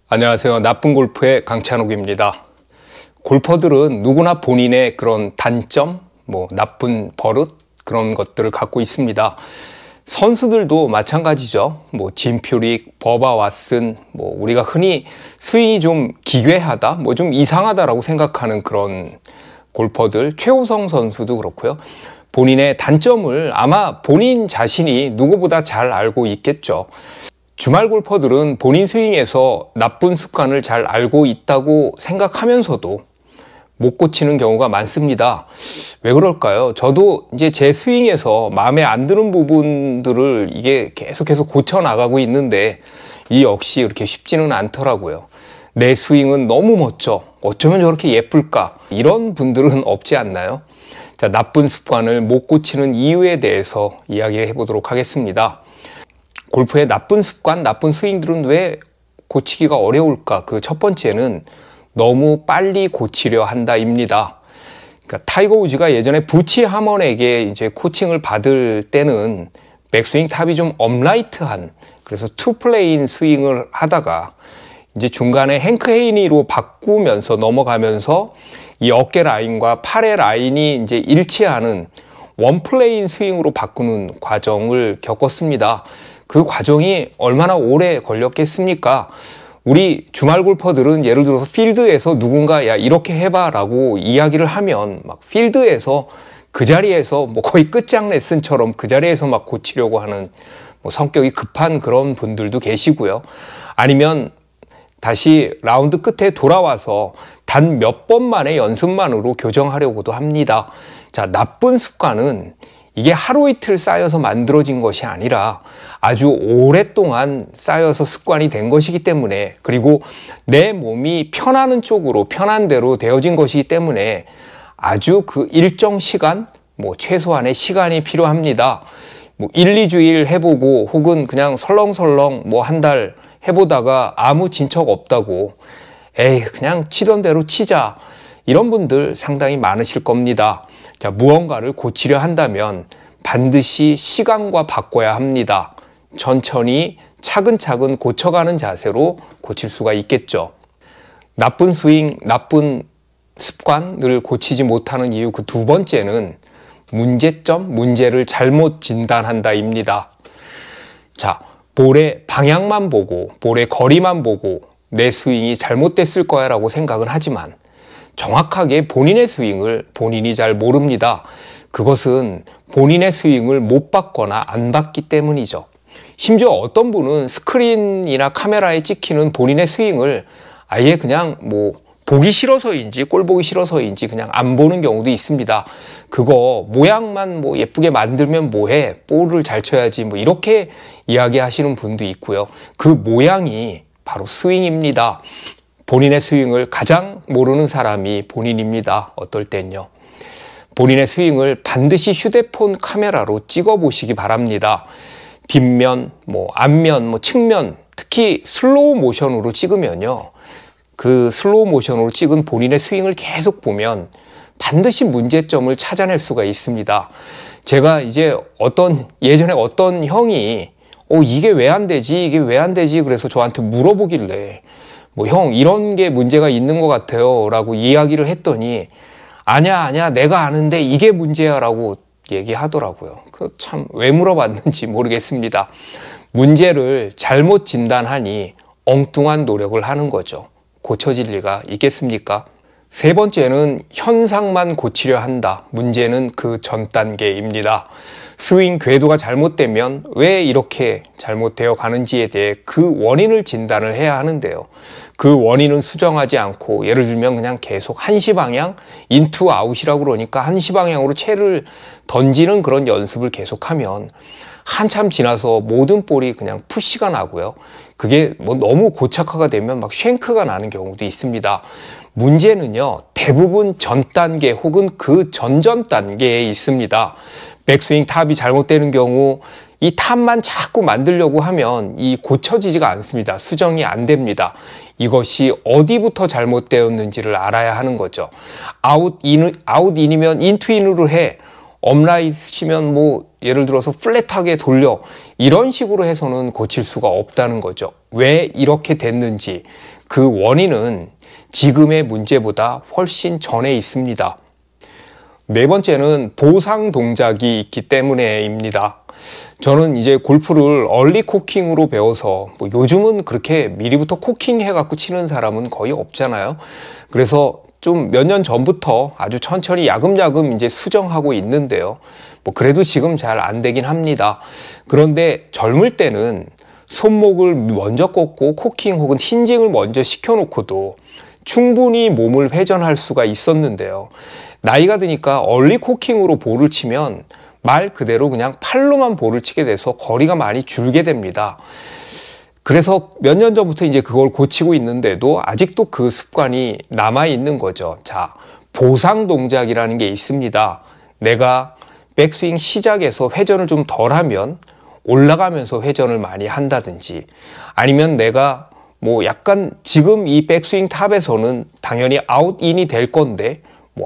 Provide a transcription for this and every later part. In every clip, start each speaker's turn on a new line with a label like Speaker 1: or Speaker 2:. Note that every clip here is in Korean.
Speaker 1: 안녕하세요. 나쁜 골프의 강찬욱입니다. 골퍼들은 누구나 본인의 그런 단점, 나쁜 버릇 그런 것들을 갖고 있습니다. 선수들도 마찬가지죠. 짐 퓨릭, 버바 왓슨, 우리가 흔히 스윙이 좀 기괴하다, 좀 이상하다라고 생각하는 그런 골퍼들, 최우성 선수도 그렇고요. 본인의 단점을 아마 본인 자신이 누구보다 잘 알고 있겠죠. 주말 골퍼들은 본인 스윙에서 나쁜 습관을 잘 알고 있다고 생각하면서도 못 고치는 경우가 많습니다. 왜 그럴까요? 저도 이제 제 스윙에서 마음에 안 드는 부분들을 이게 계속해서 고쳐 나가고 있는데 이 역시 그렇게 쉽지는 않더라고요. 내 스윙은 너무 멋져. 어쩌면 저렇게 예쁠까? 이런 분들은 없지 않나요? 자, 나쁜 습관을 못 고치는 이유에 대해서 이야기해 보도록 하겠습니다. 골프의 나쁜 습관, 나쁜 스윙들은 왜 고치기가 어려울까? 그 첫 번째는 너무 빨리 고치려 한다입니다. 그러니까 타이거 우즈가 예전에 부치 하먼에게 이제 코칭을 받을 때는 백스윙 탑이 좀 업라이트한, 그래서 투플레인 스윙을 하다가 이제 중간에 행크 헤이니로 바꾸면서 넘어가면서 이 어깨 라인과 팔의 라인이 이제 일치하는 원플레인 스윙으로 바꾸는 과정을 겪었습니다. 그 과정이 얼마나 오래 걸렸겠습니까? 우리 주말 골퍼들은 예를 들어서 필드에서 누군가 야 이렇게 해봐 라고 이야기를 하면 막 필드에서 그 자리에서 거의 끝장 레슨처럼 그 자리에서 막 고치려고 하는 성격이 급한 그런 분들도 계시고요. 아니면 다시 라운드 끝에 돌아와서 단 몇 번 만의 연습만으로 교정하려고도 합니다. 자, 나쁜 습관은 이게 하루 이틀 쌓여서 만들어진 것이 아니라 아주 오랫동안 쌓여서 습관이 된 것이기 때문에, 그리고 내 몸이 편하는 쪽으로 편한 대로 되어진 것이기 때문에 아주 그 일정 시간, 최소한의 시간이 필요합니다. 1, 2주일 해보고 혹은 그냥 설렁설렁 한 달 해보다가 아무 진척 없다고 에이 그냥 치던 대로 치자, 이런 분들 상당히 많으실 겁니다. 자, 무언가를 고치려 한다면 반드시 시간과 바꿔야 합니다. 천천히 차근차근 고쳐가는 자세로 고칠 수가 있겠죠. 나쁜 스윙, 나쁜 습관을 고치지 못하는 이유 그 두 번째는 문제점, 문제를 잘못 진단한다입니다. 자, 볼의 방향만 보고 볼의 거리만 보고 내 스윙이 잘못됐을 거야 라고 생각은 하지만 정확하게 본인의 스윙을 본인이 잘 모릅니다. 그것은 본인의 스윙을 못 봤거나 안 봤기 때문이죠. 심지어 어떤 분은 스크린이나 카메라에 찍히는 본인의 스윙을 아예 그냥 보기 싫어서인지 꼴 보기 싫어서인지 그냥 안 보는 경우도 있습니다. 그거 모양만 예쁘게 만들면 뭐해? 볼을 잘 쳐야지 이렇게 이야기하시는 분도 있고요. 그 모양이 바로 스윙입니다. 본인의 스윙을 가장 모르는 사람이 본인입니다. 어떨 땐요. 본인의 스윙을 반드시 휴대폰 카메라로 찍어 보시기 바랍니다. 뒷면, 앞면, 측면, 특히 슬로우 모션으로 찍으면요. 그 슬로우 모션으로 찍은 본인의 스윙을 계속 보면 반드시 문제점을 찾아낼 수가 있습니다. 제가 이제 예전에 어떤 형이 이게 왜 안 되지? 이게 왜 안 되지? 그래서 저한테 물어보길래 형 이런 게 문제가 있는 것 같아요 라고 이야기를 했더니 아니야 내가 아는데 이게 문제야 라고 얘기하더라고요. 참 왜 물어봤는지 모르겠습니다. 문제를 잘못 진단하니 엉뚱한 노력을 하는 거죠. 고쳐질 리가 있겠습니까? 세 번째는 현상만 고치려 한다. 문제는 그 전 단계입니다. 스윙 궤도가 잘못되면 왜 이렇게 잘못되어 가는지에 대해 그 원인을 진단을 해야 하는데요. 그 원인은 수정하지 않고 예를 들면 그냥 계속 한시 방향, 인투 아웃이라고 그러니까 한시 방향으로 채를 던지는 그런 연습을 계속하면 한참 지나서 모든 볼이 그냥 푸시가 나고요. 그게 너무 고착화가 되면 막 쉔크가 나는 경우도 있습니다. 문제는요, 대부분 전 단계 혹은 그 전전 단계에 있습니다. 백스윙 탑이 잘못되는 경우 이 탑만 자꾸 만들려고 하면 이 고쳐지지가 않습니다. 수정이 안 됩니다. 이것이 어디부터 잘못되었는지를 알아야 하는 거죠. 아웃인이면 인투인으로 해. 업라이트면 예를 들어서 플랫하게 돌려, 이런 식으로 해서는 고칠 수가 없다는 거죠. 왜 이렇게 됐는지 그 원인은 지금의 문제보다 훨씬 전에 있습니다. 네 번째는 보상 동작이 있기 때문에입니다. 저는 이제 골프를 얼리 코킹으로 배워서 요즘은 그렇게 미리부터 코킹 해갖고 치는 사람은 거의 없잖아요. 그래서 좀 몇 년 전부터 아주 천천히 야금야금 이제 수정하고 있는데요. 그래도 지금 잘 안 되긴 합니다. 그런데 젊을 때는 손목을 먼저 꺾고 코킹 혹은 힌징을 먼저 시켜놓고도 충분히 몸을 회전할 수가 있었는데요. 나이가 드니까 얼리 코킹으로 볼을 치면 말 그대로 그냥 팔로만 볼을 치게 돼서 거리가 많이 줄게 됩니다. 그래서 몇 년 전부터 이제 그걸 고치고 있는데도 아직도 그 습관이 남아 있는 거죠. 자, 보상 동작이라는 게 있습니다. 내가 백스윙 시작에서 회전을 좀 덜 하면 올라가면서 회전을 많이 한다든지, 아니면 내가 약간 지금 이 백스윙 탑에서는 당연히 아웃인이 될 건데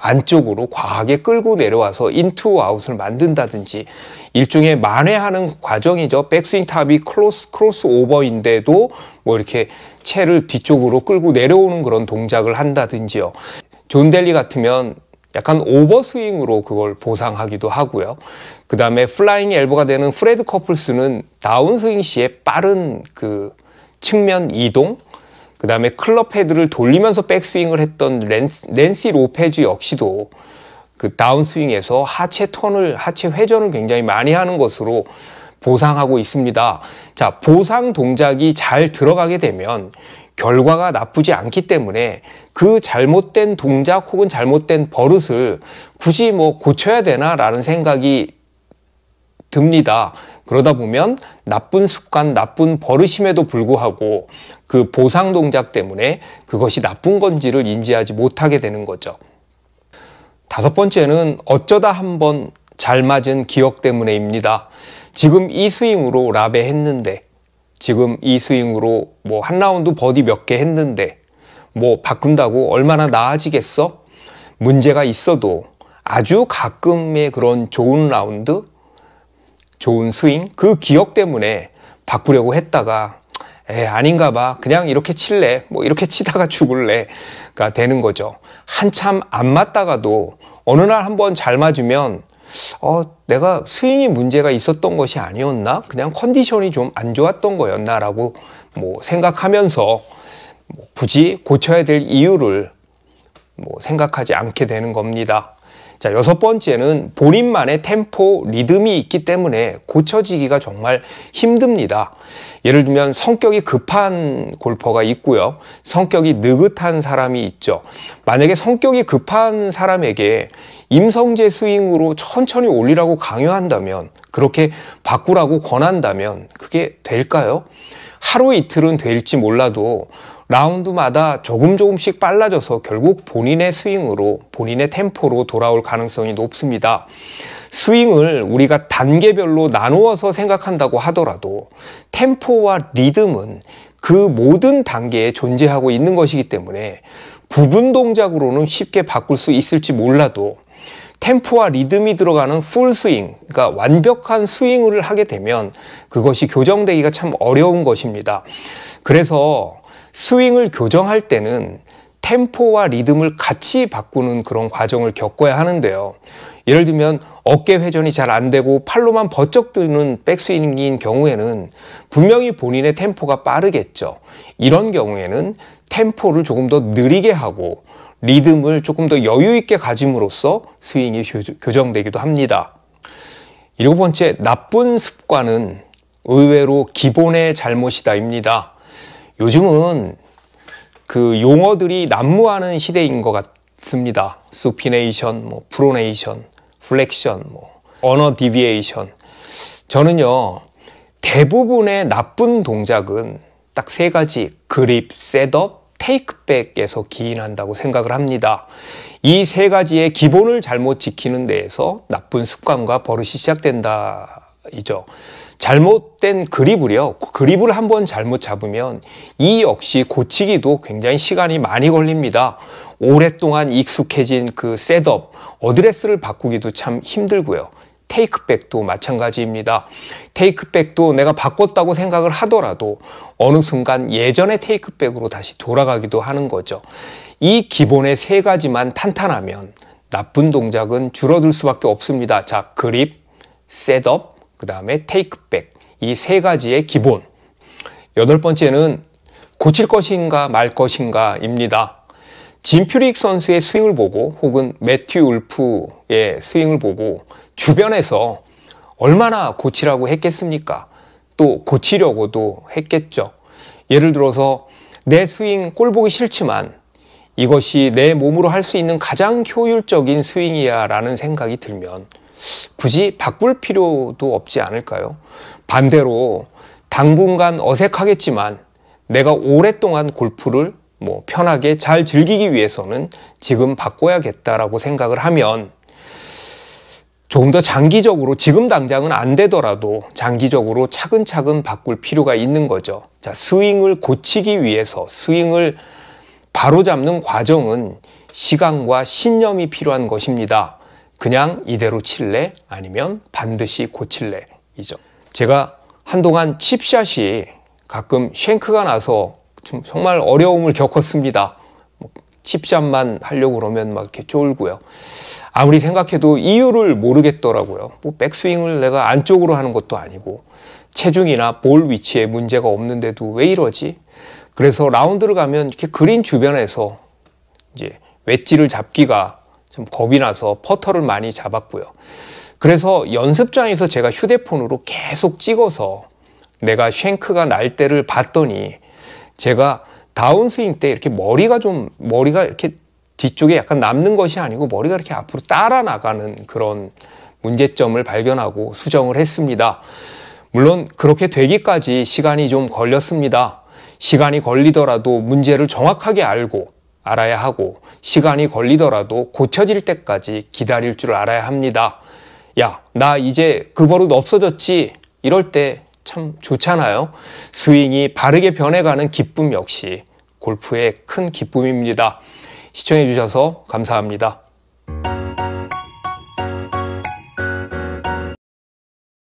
Speaker 1: 안쪽으로 과하게 끌고 내려와서 인투 아웃을 만든다든지, 일종의 만회하는 과정이죠. 백스윙 탑이 크로스 오버인데도 이렇게 채를 뒤쪽으로 끌고 내려오는 그런 동작을 한다든지요. 존 델리 같으면 약간 오버스윙으로 그걸 보상하기도 하고요. 그 다음에 플라잉 엘보가 되는 프레드 커플스는 다운스윙 시에 빠른 그 측면 이동, 그 다음에 클럽 헤드를 돌리면서 백스윙을 했던 낸시 로페즈 역시도 그 다운스윙에서 하체 회전을 굉장히 많이 하는 것으로 보상하고 있습니다. 자, 보상 동작이 잘 들어가게 되면 결과가 나쁘지 않기 때문에 그 잘못된 동작 혹은 잘못된 버릇을 굳이 고쳐야 되나 라는 생각이 듭니다. 그러다 보면 나쁜 습관, 나쁜 버릇임에도 불구하고 그 보상 동작 때문에 그것이 나쁜 건지를 인지하지 못하게 되는 거죠. 다섯 번째는 어쩌다 한번 잘 맞은 기억 때문에입니다. 지금 이 스윙으로 라베 했는데, 지금 이 스윙으로 한 라운드 버디 몇 개 했는데 바꾼다고 얼마나 나아지겠어? 문제가 있어도 아주 가끔의 그런 좋은 라운드, 좋은 스윙, 그 기억 때문에 바꾸려고 했다가 아닌가 봐, 그냥 이렇게 칠래, 이렇게 치다가 죽을래가 되는 거죠. 한참 안 맞다가도 어느 날 한번 잘 맞으면 내가 스윙이 문제가 있었던 것이 아니었나? 그냥 컨디션이 좀 안 좋았던 거였나? 라고 생각하면서 굳이 고쳐야 될 이유를 생각하지 않게 되는 겁니다. 자, 여섯 번째는 본인만의 템포, 리듬이 있기 때문에 고쳐지기가 정말 힘듭니다. 예를 들면 성격이 급한 골퍼가 있고요. 성격이 느긋한 사람이 있죠. 만약에 성격이 급한 사람에게 임성재 스윙으로 천천히 올리라고 강요한다면, 그렇게 바꾸라고 권한다면 그게 될까요? 하루 이틀은 될지 몰라도 라운드마다 조금씩 빨라져서 결국 본인의 스윙으로, 본인의 템포로 돌아올 가능성이 높습니다. 스윙을 우리가 단계별로 나누어서 생각한다고 하더라도 템포와 리듬은 그 모든 단계에 존재하고 있는 것이기 때문에 구분 동작으로는 쉽게 바꿀 수 있을지 몰라도 템포와 리듬이 들어가는 풀스윙, 그러니까 완벽한 스윙을 하게 되면 그것이 교정되기가 참 어려운 것입니다. 그래서 스윙을 교정할 때는 템포와 리듬을 같이 바꾸는 그런 과정을 겪어야 하는데요. 예를 들면 어깨 회전이 잘 안 되고 팔로만 버쩍 드는 백스윙인 경우에는 분명히 본인의 템포가 빠르겠죠. 이런 경우에는 템포를 조금 더 느리게 하고 리듬을 조금 더 여유 있게 가짐으로써 스윙이 교정되기도 합니다. 일곱 번째, 나쁜 습관은 의외로 기본의 잘못이다입니다. 요즘은 그 용어들이 난무하는 시대인 것 같습니다. 수피네이션, 프로네이션, 플렉션, 언어 디비에이션. 저는요, 대부분의 나쁜 동작은 딱 세 가지, 그립, 셋업, 테이크백에서 기인한다고 생각을 합니다. 이 세 가지의 기본을 잘못 지키는 데에서 나쁜 습관과 버릇이 시작된다이죠. 잘못된 그립을요, 그립을 한번 잘못 잡으면 이 역시 고치기도 굉장히 시간이 많이 걸립니다. 오랫동안 익숙해진 그 셋업, 어드레스를 바꾸기도 참 힘들고요. 테이크백도 마찬가지입니다. 테이크백도 내가 바꿨다고 생각을 하더라도 어느 순간 예전의 테이크백으로 다시 돌아가기도 하는 거죠. 이 기본의 세 가지만 탄탄하면 나쁜 동작은 줄어들 수밖에 없습니다. 자, 그립, 셋업, 그 다음에 테이크백, 이 세 가지의 기본. 여덟 번째는 고칠 것인가 말 것인가입니다. 짐 퓨릭 선수의 스윙을 보고 혹은 매튜 울프의 스윙을 보고 주변에서 얼마나 고치라고 했겠습니까? 또 고치려고도 했겠죠. 예를 들어서 내 스윙 꼴 보기 싫지만 이것이 내 몸으로 할 수 있는 가장 효율적인 스윙이야 라는 생각이 들면 굳이 바꿀 필요도 없지 않을까요? 반대로 당분간 어색하겠지만 내가 오랫동안 골프를 편하게 잘 즐기기 위해서는 지금 바꿔야겠다라고 생각을 하면 조금 더 장기적으로, 지금 당장은 안 되더라도 장기적으로 차근차근 바꿀 필요가 있는 거죠. 자, 스윙을 고치기 위해서 스윙을 바로잡는 과정은 시간과 신념이 필요한 것입니다. 그냥 이대로 칠래? 아니면 반드시 고칠래? 이죠. 제가 한동안 칩샷이 가끔 쉔크가 나서 정말 어려움을 겪었습니다. 칩샷만 하려고 그러면 막 이렇게 쫄고요. 아무리 생각해도 이유를 모르겠더라고요. 백스윙을 내가 안쪽으로 하는 것도 아니고 체중이나 볼 위치에 문제가 없는데도 왜 이러지? 그래서 라운드를 가면 이렇게 그린 주변에서 이제 웨지를 잡기가 좀 겁이 나서 퍼터를 많이 잡았고요. 그래서 연습장에서 제가 휴대폰으로 계속 찍어서 내가 쉔크가 날 때를 봤더니 제가 다운스윙 때 이렇게 머리가 이렇게 뒤쪽에 약간 남는 것이 아니고 머리가 이렇게 앞으로 따라 나가는 그런 문제점을 발견하고 수정을 했습니다. 물론 그렇게 되기까지 시간이 좀 걸렸습니다. 시간이 걸리더라도 문제를 정확하게 알아야 하고 시간이 걸리더라도 고쳐질 때까지 기다릴 줄 알아야 합니다. 야, 나 이제 그 버릇 없어졌지? 이럴 때 참 좋잖아요. 스윙이 바르게 변해가는 기쁨 역시 골프의 큰 기쁨입니다. 시청해 주셔서 감사합니다.